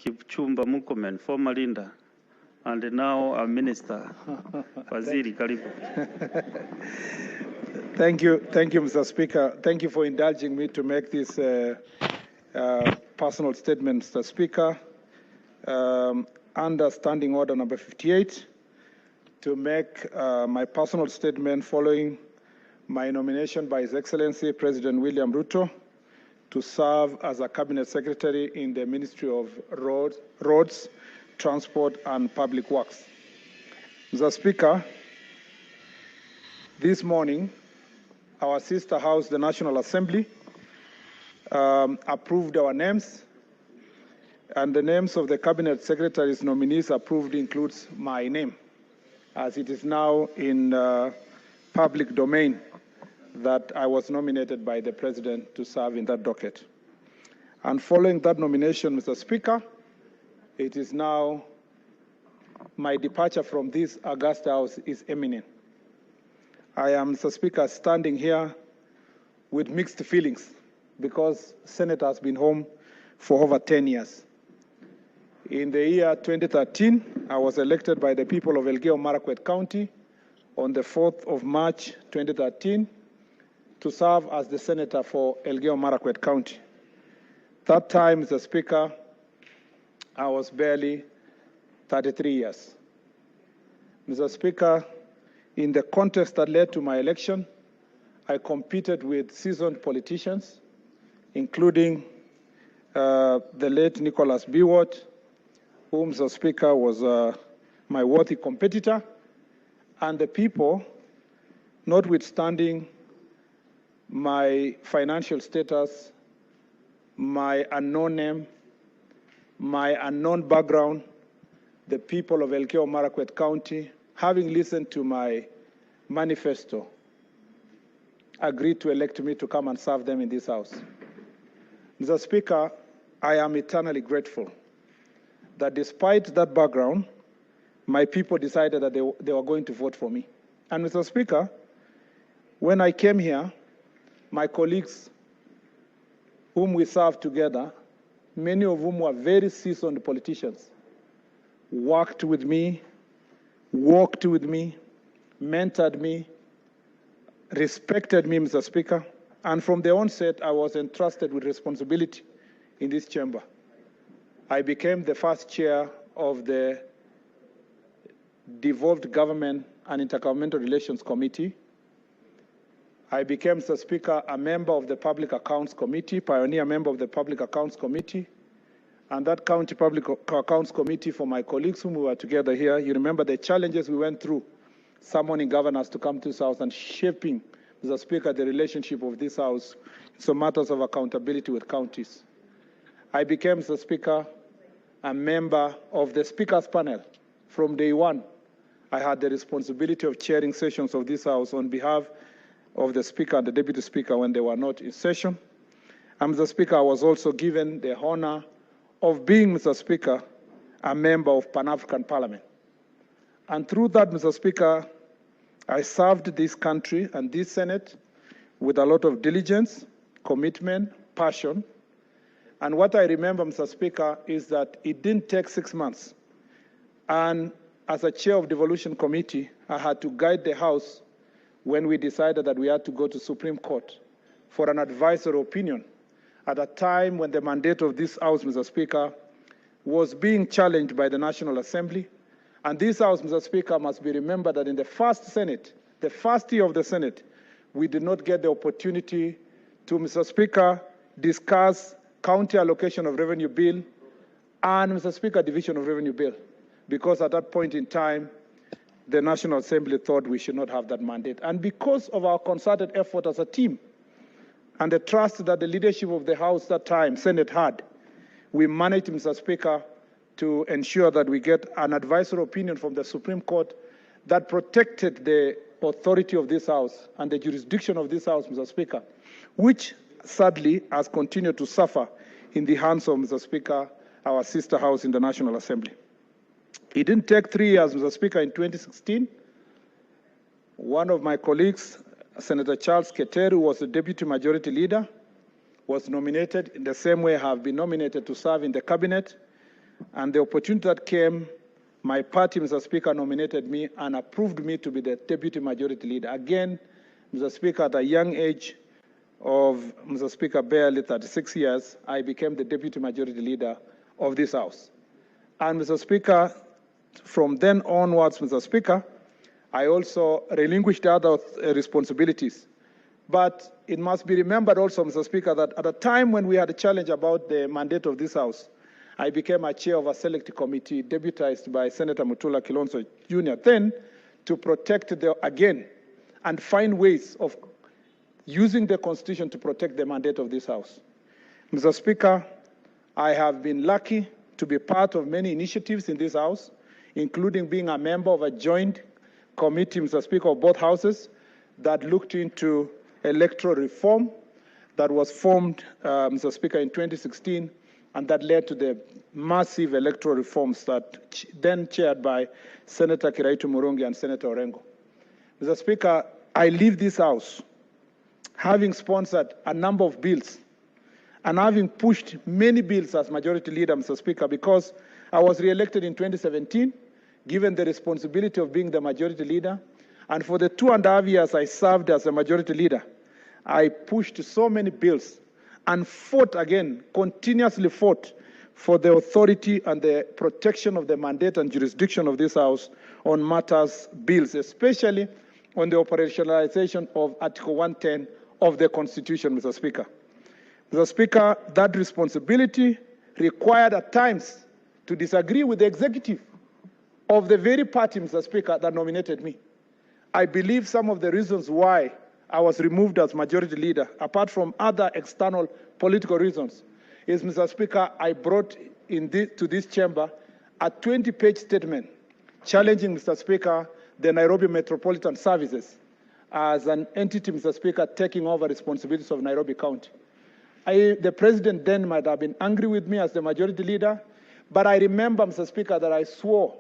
KIPCHUMBA MURKOMEN, former leader, and now a minister. Waziri, karibu. Thank you, Mr. Speaker. Thank you for indulging me to make this personal statement, Mr. Speaker. Under Standing Order number 58, to make my personal statement following my nomination by His Excellency President William Ruto to serve as a Cabinet Secretary in the Ministry of Roads, Transport and Public Works. Mr. Speaker, this morning, our sister house, the National Assembly, approved our names, and the names of the Cabinet Secretary's nominees approved includes my name, as it is now in public domain that I was nominated by the President to serve in that docket. And following that nomination, Mr. Speaker, it is now my departure from this august house is imminent. I am, Mr. Speaker, standing here with mixed feelings because Senate has been home for over 10 years. In the year 2013, I was elected by the people of Elgeyo Marakwet County on the 4th of March 2013 to serve as the senator for Elgeyo Marakwet County. That time, Mr. Speaker, I was barely 33 years. Mr. Speaker, in the contest that led to my election, I competed with seasoned politicians, including the late Nicholas Biwott, whom, Mr. Speaker, was my worthy competitor, and the people, notwithstanding my financial status, my unknown name, my unknown background, the people of Elgeyo Marakwet County, having listened to my manifesto, agreed to elect me to come and serve them in this house. Mr. Speaker, I am eternally grateful that despite that background, my people decided that they were going to vote for me. And Mr. Speaker, when I came here, my colleagues whom we served together, many of whom were very seasoned politicians, worked with me, walked with me, mentored me, respected me, Mr. Speaker, and from the onset, I was entrusted with responsibility in this chamber. I became the first chair of the Devolved Government and Intergovernmental Relations Committee. I became, Mr. Speaker, a member of the Public Accounts Committee, pioneer member of the Public Accounts Committee, and that County Public Accounts Committee, for my colleagues whom we were together here, you remember the challenges we went through, summoning governors to come to this house and shaping, Mr. Speaker, the relationship of this house in some matters of accountability with counties. I became, Mr. Speaker, a member of the Speaker's panel. From day one, I had the responsibility of chairing sessions of this house on behalf of the Speaker and the Deputy Speaker when they were not in session. And Mr. Speaker, I was also given the honor of being, Mr. Speaker, a member of Pan-African Parliament. And through that, Mr. Speaker, I served this country and this Senate with a lot of diligence, commitment, passion. And what I remember, Mr. Speaker, is that it didn't take 6 months. And as a chair of Devolution Committee, I had to guide the House when we decided that we had to go to Supreme Court for an advisory opinion at a time when the mandate of this House, Mr. Speaker, was being challenged by the National Assembly. And this House, Mr. Speaker, must be remembered that in the first Senate, the first year of the Senate, we did not get the opportunity to, Mr. Speaker, discuss county allocation of revenue bill and, Mr. Speaker, division of revenue bill, because at that point in time, the National Assembly thought we should not have that mandate. And because of our concerted effort as a team and the trust that the leadership of the House that time, Senate, had, we managed, Mr. Speaker, to ensure that we get an advisory opinion from the Supreme Court that protected the authority of this House and the jurisdiction of this House, Mr. Speaker, which sadly has continued to suffer in the hands of, Mr. Speaker, our sister House in the National Assembly. It didn't take 3 years, Mr. Speaker. In 2016, one of my colleagues, Senator Charles Keter, who was the Deputy Majority Leader, was nominated in the same way I have been nominated to serve in the Cabinet. And the opportunity that came, my party, Mr. Speaker, nominated me and approved me to be the Deputy Majority Leader. Again, Mr. Speaker, at a young age of, Mr. Speaker, barely 36 years, I became the Deputy Majority Leader of this House. And Mr. Speaker, from then onwards, Mr. Speaker, I also relinquished other responsibilities. But it must be remembered also, Mr. Speaker, that at a time when we had a challenge about the mandate of this House, I became a chair of a select committee deputized by Senator Mutula Kilonzo Jr. then to protect again and find ways of using the Constitution to protect the mandate of this House. Mr. Speaker, I have been lucky to be part of many initiatives in this House, including being a member of a joint committee, Mr. Speaker, of both Houses that looked into electoral reform that was formed, Mr. Speaker, in 2016, and that led to the massive electoral reforms that then chaired by Senator Kiraitu Murungi and Senator Orengo. Mr. Speaker, I leave this House having sponsored a number of bills and having pushed many bills as Majority Leader, Mr. Speaker, because I was re-elected in 2017, given the responsibility of being the Majority Leader. And for the 2.5 years I served as a Majority Leader, I pushed so many bills and fought again, continuously fought for the authority and the protection of the mandate and jurisdiction of this House on matters bills, especially on the operationalization of Article 110 of the Constitution, Mr. Speaker. Mr. Speaker, that responsibility required at times to disagree with the executive of the very party, Mr. Speaker, that nominated me. I believe some of the reasons why I was removed as Majority Leader, apart from other external political reasons, is, Mr. Speaker, I brought to this chamber a 20-page statement challenging, Mr. Speaker, the Nairobi Metropolitan Services as an entity, Mr. Speaker, taking over responsibilities of Nairobi County. The President then might have been angry with me as the Majority Leader, but I remember, Mr. Speaker, that I swore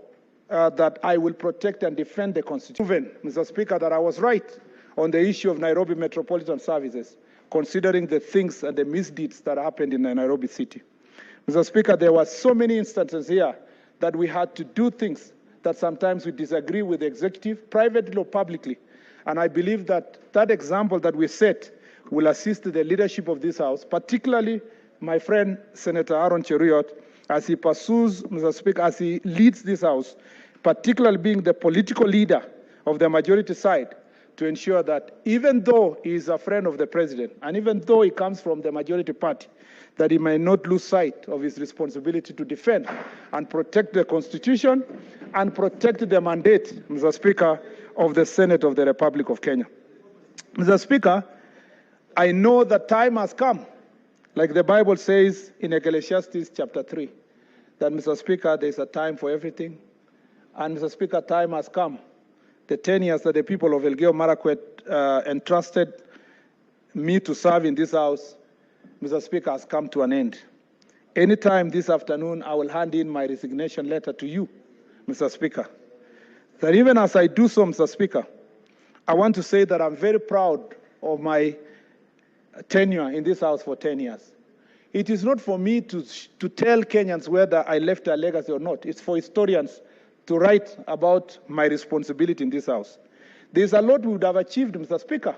that I will protect and defend the Constitution. Mr. Speaker, that I was right on the issue of Nairobi Metropolitan Services, considering the things and the misdeeds that happened in Nairobi City. Mr. Speaker, there were so many instances here that we had to do things that sometimes we disagree with the executive, privately or publicly. And I believe that that example that we set will assist the leadership of this House, particularly my friend Senator Aaron Cheruiyot, as he pursues, Mr. Speaker, as he leads this House, particularly being the political leader of the majority side, to ensure that even though he is a friend of the President, and even though he comes from the majority party, that he may not lose sight of his responsibility to defend and protect the Constitution and protect the mandate, Mr. Speaker, of the Senate of the Republic of Kenya. Mr. Speaker, I know that time has come, like the Bible says in Ecclesiastes chapter 3, that, Mr. Speaker, there is a time for everything. And, Mr. Speaker, time has come. The 10 years that the people of Elgeyo Marakwet entrusted me to serve in this House, Mr. Speaker, has come to an end. Anytime this afternoon, I will hand in my resignation letter to you, Mr. Speaker. That even as I do so, Mr. Speaker, I want to say that I'm very proud of my tenure in this House for 10 years. It is not for me to tell Kenyans whether I left a legacy or not. It's for historians to write about my responsibility in this House. There's a lot we would have achieved, Mr. Speaker,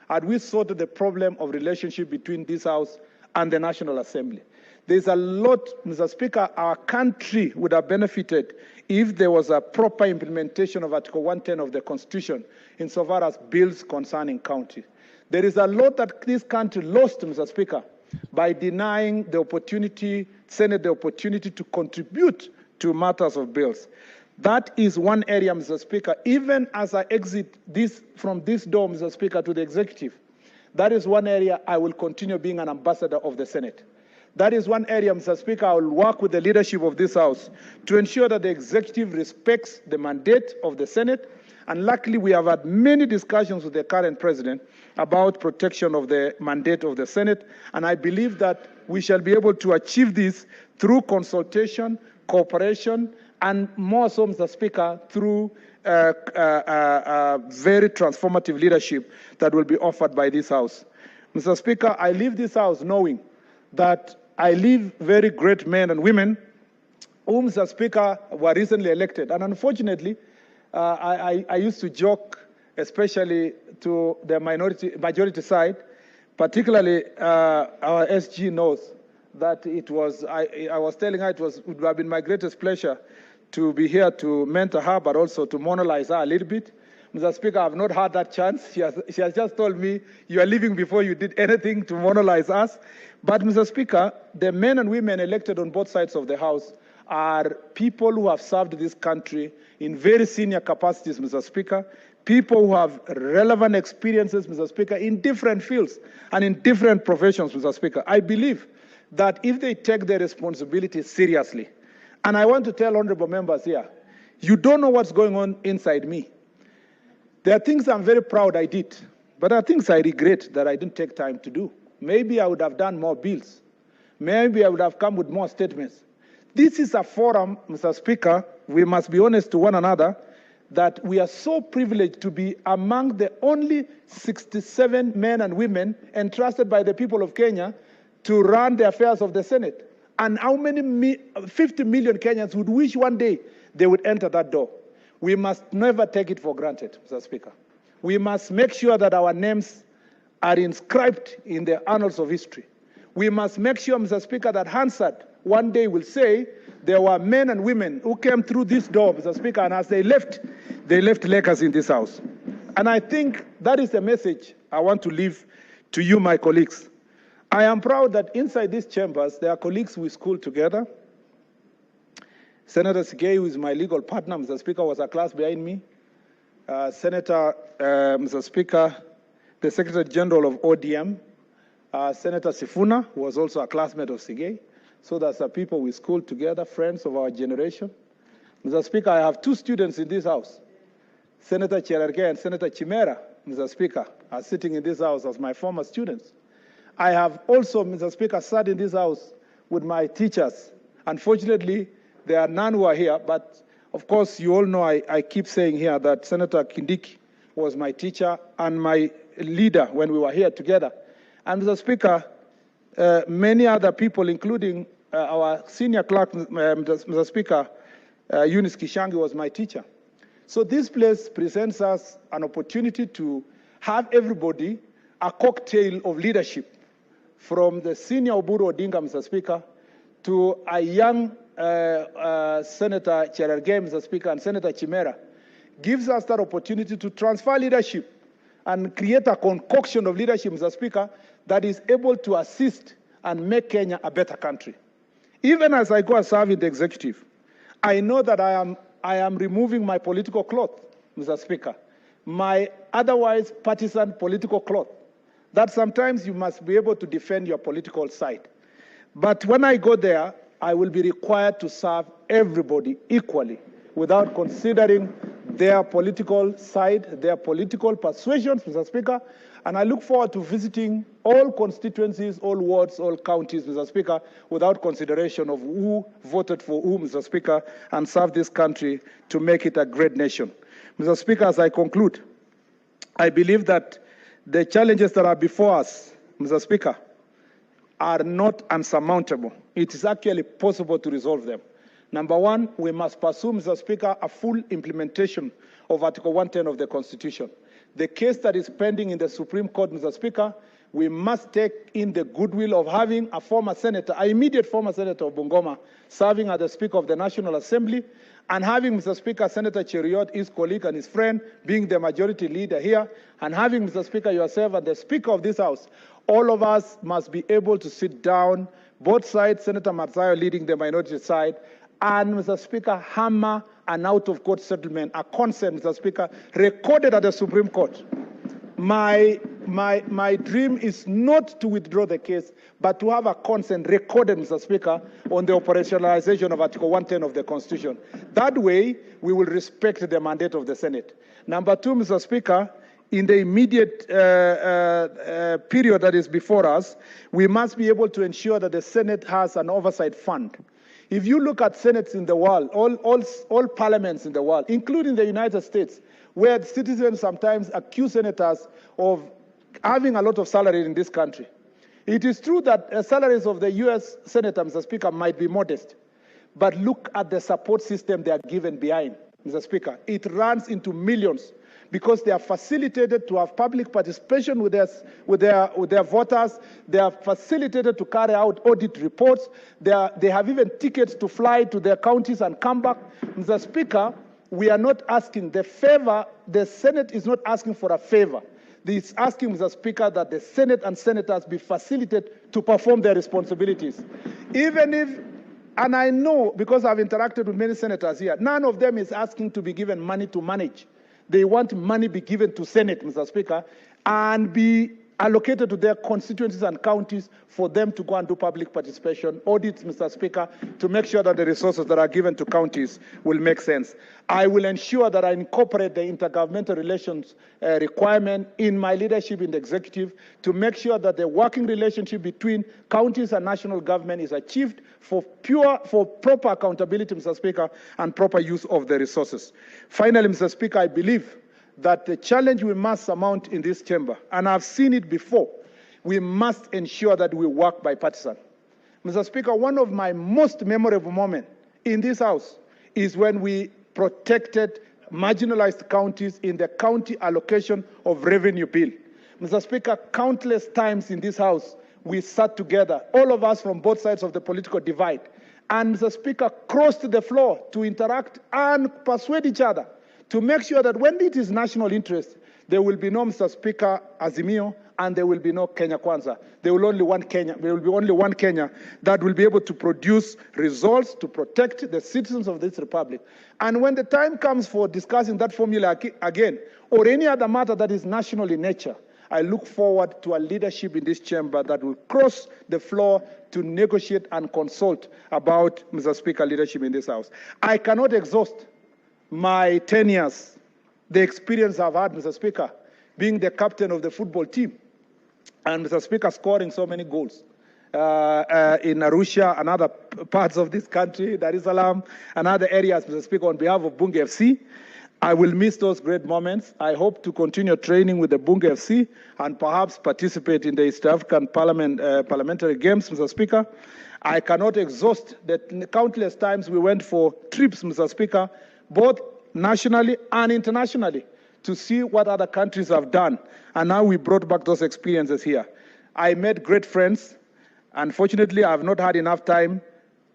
had we sorted the problem of relationship between this House and the National Assembly. There's a lot, Mr. Speaker, our country would have benefited if there was a proper implementation of Article 110 of the Constitution insofar as bills concerning county. There is a lot that this country lost, Mr. Speaker, by denying the opportunity, Senate the opportunity to contribute to matters of bills. That is one area, Mr. Speaker, even as I exit from this door, Mr. Speaker, to the executive, that is one area I will continue being an ambassador of the Senate. That is one area, Mr. Speaker, I will work with the leadership of this House to ensure that the executive respects the mandate of the Senate. And luckily, we have had many discussions with the current president about protection of the mandate of the Senate. And I believe that we shall be able to achieve this through consultation, cooperation, and more so, Mr. Speaker, through very transformative leadership that will be offered by this House. Mr. Speaker, I leave this House knowing that I leave very great men and women whom, Mr. Speaker, were recently elected. And unfortunately, I used to joke, especially to the majority side, particularly our SG knows that it was, I was telling her it would have been my greatest pleasure to be here to mentor her, but also to monolize her a little bit. Mr. Speaker, I have not had that chance. She has just told me, you are leaving before you did anything to monolize us. But, Mr. Speaker, the men and women elected on both sides of the House are people who have served this country in very senior capacities, Mr. Speaker, people who have relevant experiences, Mr. Speaker, in different fields and in different professions, Mr. Speaker. I believe that if they take their responsibility seriously, and I want to tell honorable members here, you don't know what's going on inside me. There are things I'm very proud I did, but there are things I regret that I didn't take time to do. Maybe I would have done more bills. Maybe I would have come with more statements. This is a forum, Mr. Speaker, we must be honest to one another, that we are so privileged to be among the only 67 men and women entrusted by the people of Kenya to run the affairs of the Senate. And how many 50 million Kenyans would wish one day they would enter that door? We must never take it for granted, Mr. Speaker. We must make sure that our names are inscribed in the annals of history. We must make sure, Mr. Speaker, that Hansard one day will say there were men and women who came through this door, Mr. Speaker, and as they left legacy in this house. And I think that is the message I want to leave to you, my colleagues. I am proud that inside these chambers, there are colleagues we schooled together. Senator Sigei, who is my legal partner, Mr. Speaker, was a class behind me. Mr. Speaker, the Secretary General of ODM, Senator Sifuna, who was also a classmate of Sigei. So that's the people we schooled together, friends of our generation. Mr. Speaker, I have two students in this house. Senator Cherargei and Senator Chimera, Mr. Speaker, are sitting in this house as my former students. I have also, Mr. Speaker, sat in this house with my teachers. Unfortunately, there are none who are here, but of course, you all know I keep saying here that Senator Kindiki was my teacher and my leader when we were here together. And Mr. Speaker, many other people, including our senior clerk, Mr. Speaker, Eunice Kishangi was my teacher. So this place presents us an opportunity to have everybody a cocktail of leadership, from the senior Oburu Odinga, Mr. Speaker, to a young Senator Cherargei, Mr. Speaker, and Senator Chimera, gives us that opportunity to transfer leadership and create a concoction of leadership, Mr. Speaker, that is able to assist and make Kenya a better country. Even as I go and serve in the executive, I know that I am removing my political cloth, Mr. Speaker, my otherwise partisan political cloth, that sometimes you must be able to defend your political side. But when I go there, I will be required to serve everybody equally without considering their political side, their political persuasions, Mr. Speaker. And I look forward to visiting all constituencies, all wards, all counties, Mr. Speaker, without consideration of who voted for who, Mr. Speaker, and serve this country to make it a great nation. Mr. Speaker, as I conclude, I believe that the challenges that are before us, Mr. Speaker, are not unsurmountable. It is actually possible to resolve them. Number one, we must pursue, Mr. Speaker, a full implementation of Article 110 of the Constitution. The case that is pending in the Supreme Court, Mr. Speaker, we must take in the goodwill of having a former senator, an immediate former senator of Bungoma, serving as the Speaker of the National Assembly, and having, Mr. Speaker, Senator Cheriot, his colleague and his friend, being the majority leader here, and having, Mr. Speaker, yourself and the Speaker of this House. All of us must be able to sit down, both sides, Senator Matsayo leading the minority side, and, Mr. Speaker, hammer an out-of-court settlement, a consent, Mr. Speaker, recorded at the Supreme Court. My dream is not to withdraw the case, but to have a consent recorded, Mr. Speaker, on the operationalization of Article 110 of the Constitution. That way, we will respect the mandate of the Senate. Number two, Mr. Speaker, in the immediate period that is before us, we must be able to ensure that the Senate has an oversight fund. If you look at senates in the world, all parliaments in the world, including the United States, where citizens sometimes accuse senators of having a lot of salary in this country. It is true that salaries of the U.S. senator, Mr. Speaker, might be modest. but look at the support system they are given behind, Mr. Speaker. It runs into millions because they are facilitated to have public participation with their voters. They are facilitated to carry out audit reports. They have even tickets to fly to their counties and come back. Mr. Speaker, we are not asking the favor. The Senate is not asking for a favor. It's asking, Mr. Speaker, that the Senate and senators be facilitated to perform their responsibilities. Even if, and I know because I've interacted with many senators here, none of them is asking to be given money to manage. They want money be given to Senate, Mr. Speaker, and be allocated to their constituencies and counties for them to go and do public participation audits, Mr. Speaker, to make sure that the resources that are given to counties will make sense. I will ensure that I incorporate the intergovernmental relations requirement in my leadership in the executive to make sure that the working relationship between counties and national government is achieved for proper accountability, Mr. Speaker, and proper use of the resources. Finally, Mr. Speaker, I believe that the challenge we must surmount in this chamber, and I've seen it before, we must ensure that we work bipartisan. Mr. Speaker, one of my most memorable moments in this House is when we protected marginalized counties in the county allocation of revenue bill. Mr. Speaker, countless times in this House, we sat together, all of us from both sides of the political divide, and Mr. Speaker, crossed the floor to interact and persuade each other to make sure that when it is national interest, there will be no, Mr. Speaker, Azimio, and there will be no Kenya Kwanza. There will be only one Kenya that will be able to produce results to protect the citizens of this republic. And when the time comes for discussing that formula again, or any other matter that is national in nature, I look forward to a leadership in this chamber that will cross the floor to negotiate and consult about, Mr. Speaker, leadership in this House. I cannot exhaust my 10 years, the experience I've had, Mr. Speaker, being the captain of the football team, and Mr. Speaker, scoring so many goals in Arusha and other parts of this country, Dar es Salaam, and other areas, Mr. Speaker, on behalf of Bunge FC. I will miss those great moments. I hope to continue training with the Bunge FC and perhaps participate in the East African parliamentary games, Mr. Speaker. I cannot exhaust the countless times we went for trips, Mr. Speaker, both nationally and internationally, to see what other countries have done. And now we brought back those experiences here. I made great friends. Unfortunately, I have not had enough time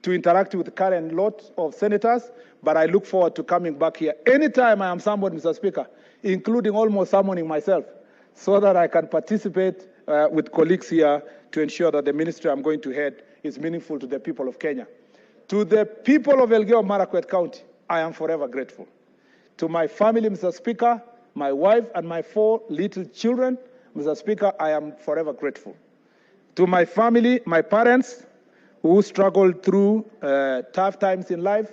to interact with the current lot of senators, but I look forward to coming back here anytime I am summoned, Mr. Speaker, including almost summoning myself, so that I can participate with colleagues here to ensure that the ministry I'm going to head is meaningful to the people of Kenya. To the people of Elgeyo-Marakwet County, I am forever grateful. To my family, Mr. Speaker, my wife and my 4 little children, Mr. Speaker, I am forever grateful. To my family, my parents, who struggled through tough times in life,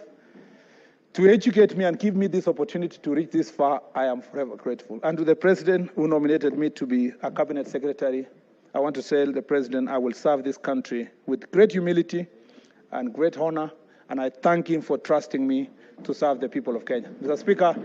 to educate me and give me this opportunity to reach this far, I am forever grateful. And to the President who nominated me to be a Cabinet Secretary, I want to say to the President, I will serve this country with great humility and great honor, and I thank him for trusting me to serve the people of Kenya. Mr. Speaker,